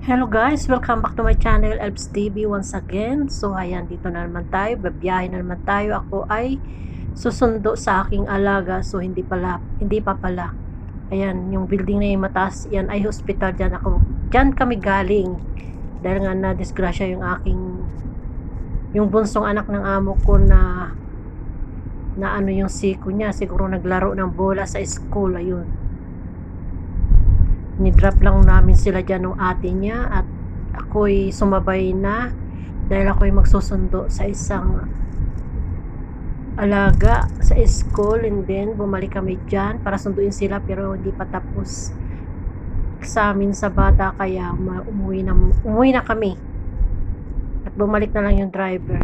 Hello guys, welcome back to my channel, Elbs TV once again. So ayan, dito na naman tayo, babiyahe na naman tayo. Ako ay susundo sa aking alaga. So hindi pa pala. Ayan, yung building na yung mataas, yan ay hospital. Diyan kami galing. Dahil nga na disgrasya yung bunsong anak ng amo ko na ano yung siko niya. Siguro naglaro ng bola sa school, ayun. Nidrop lang namin sila dyan ng ate niya at ako'y sumabay na dahil ako'y magsusundo sa isang alaga sa school, and then bumalik kami dyan para sunduin sila, pero hindi pa tapos examen sa bata, kaya umuwi na kami at bumalik na lang yung driver.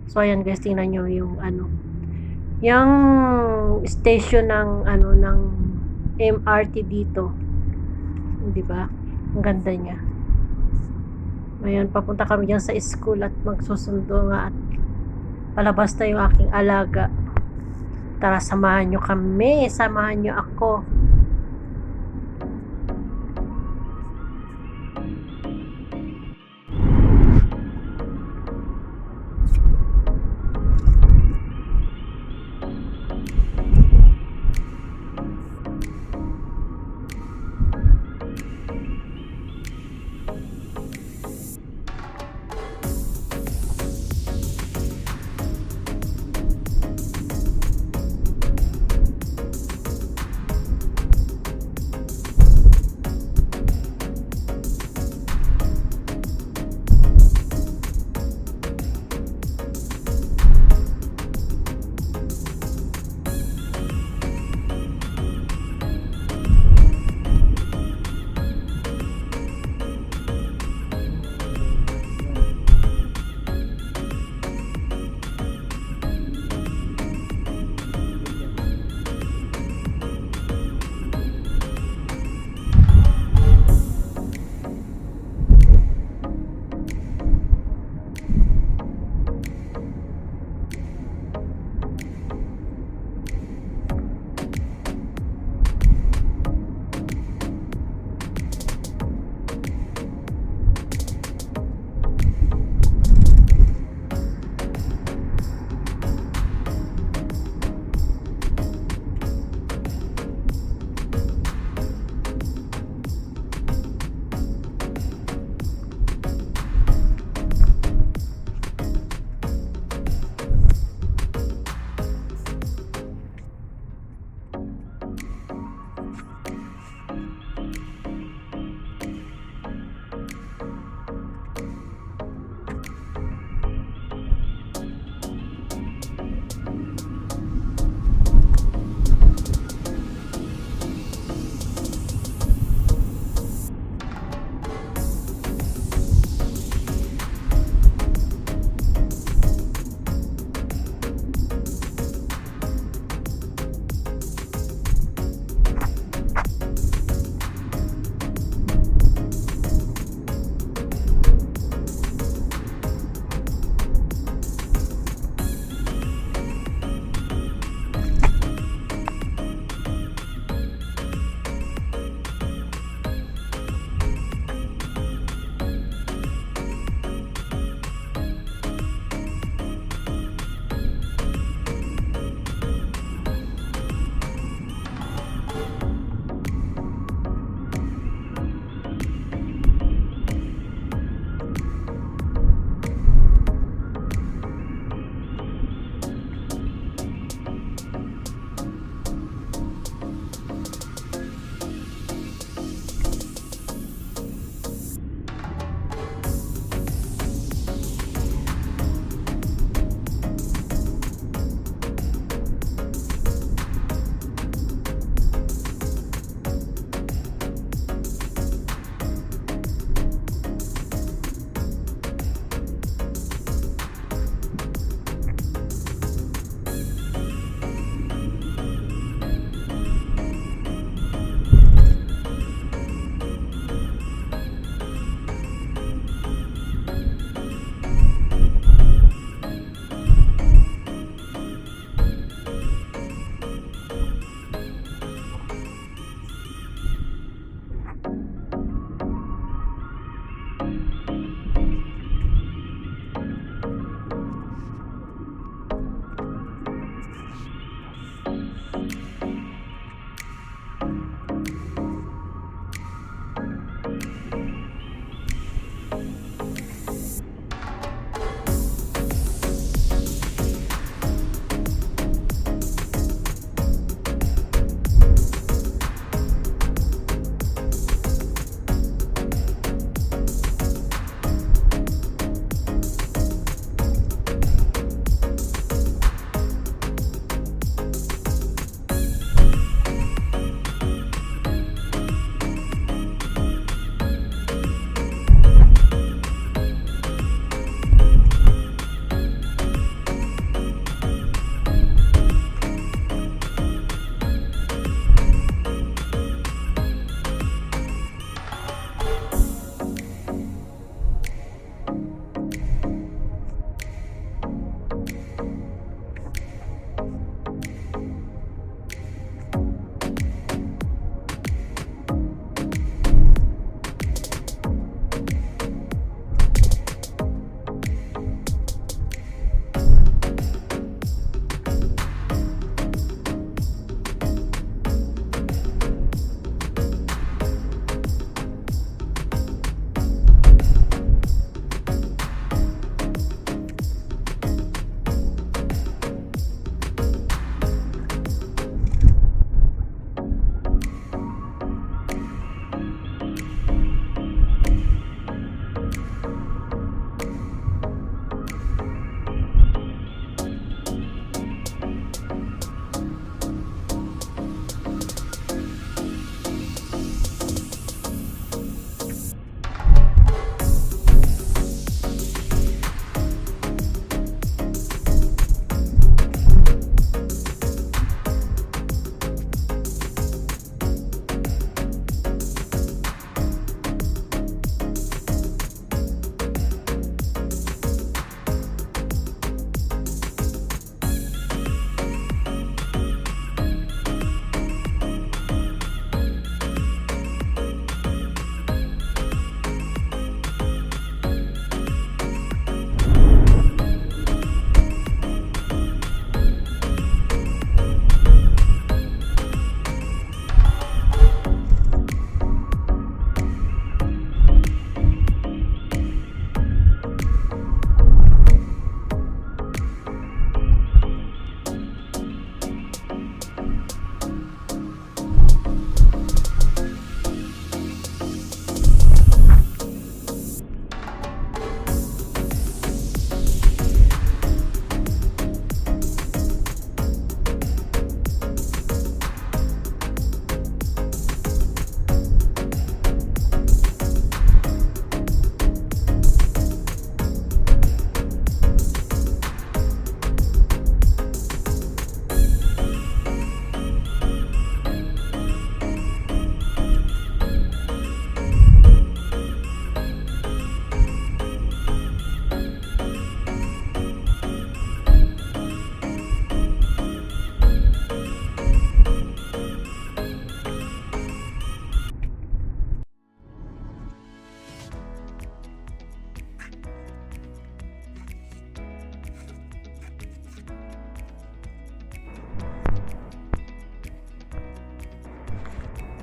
So ayan guys, tingnan nyo yung yung station ng MRT dito. Di ba? Ang ganda niya. Ngayon, papunta kami diyan sa school at magsusundo nga at palabas na yung aking alaga. Tara, samahan nyo kami. Samahan nyo ako.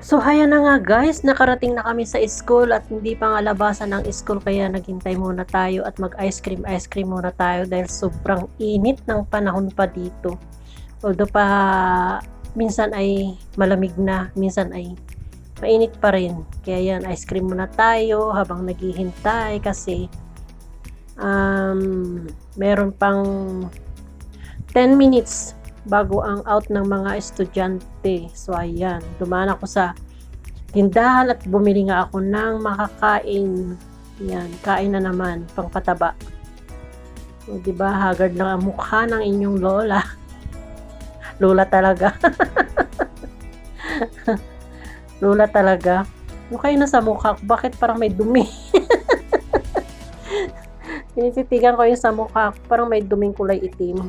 So, ayan na nga guys, nakarating na kami sa school at hindi pa nga labasan ng school kaya naghintay muna tayo at mag-ice cream muna tayo dahil sobrang init ng panahon pa dito. Although pa minsan ay malamig na, minsan ay mainit pa rin. Kaya yan, ice cream muna tayo habang naghihintay kasi meron pang 10 minutes bago ang out ng mga estudyante. So ayan, dumaan ako sa tindahan at bumili nga ako ng makakain. Yan, kain na naman, pangpataba. O, diba, haggard lang ang mukha ng inyong lola. Lola talaga. Lola talaga. Okay na sa mukha ko, bakit parang may dumi? Tinititigan ko yung sa mukha ko, parang may duming kulay itim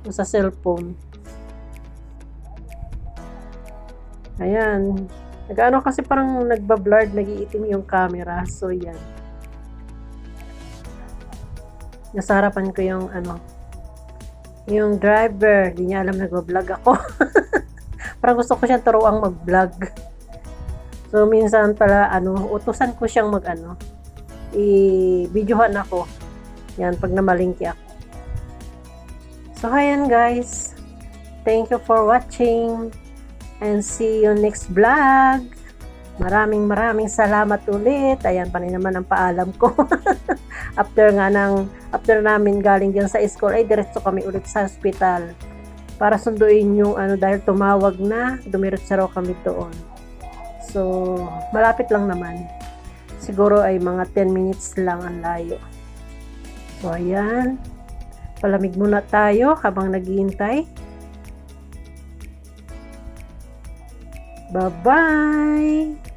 sa cellphone. Ayan. Nag-ano kasi parang nagba-blurred, nag-iitim yung camera. So, yan. Nasa harapan ko yung Yung driver, di niya alam nag-vlog ako. Parang gusto ko siyang turuang mag-vlog. So, minsan pala, utusan ko siyang i-videohan ako. Yan, pag namalingki ako. So, ayan guys. Thank you for watching. And see you next vlog. Maraming salamat ulit. Ayan pa rin naman ang paalam ko. After namin galing dyan sa school, ay diretso kami ulit sa hospital. Para sunduin yung dahil tumawag na, dumiretso raw kami doon. So, malapit lang naman. Siguro ay mga 10 minutes lang ang layo. So, ayan. Palamig muna tayo habang naghihintay. Bye-bye!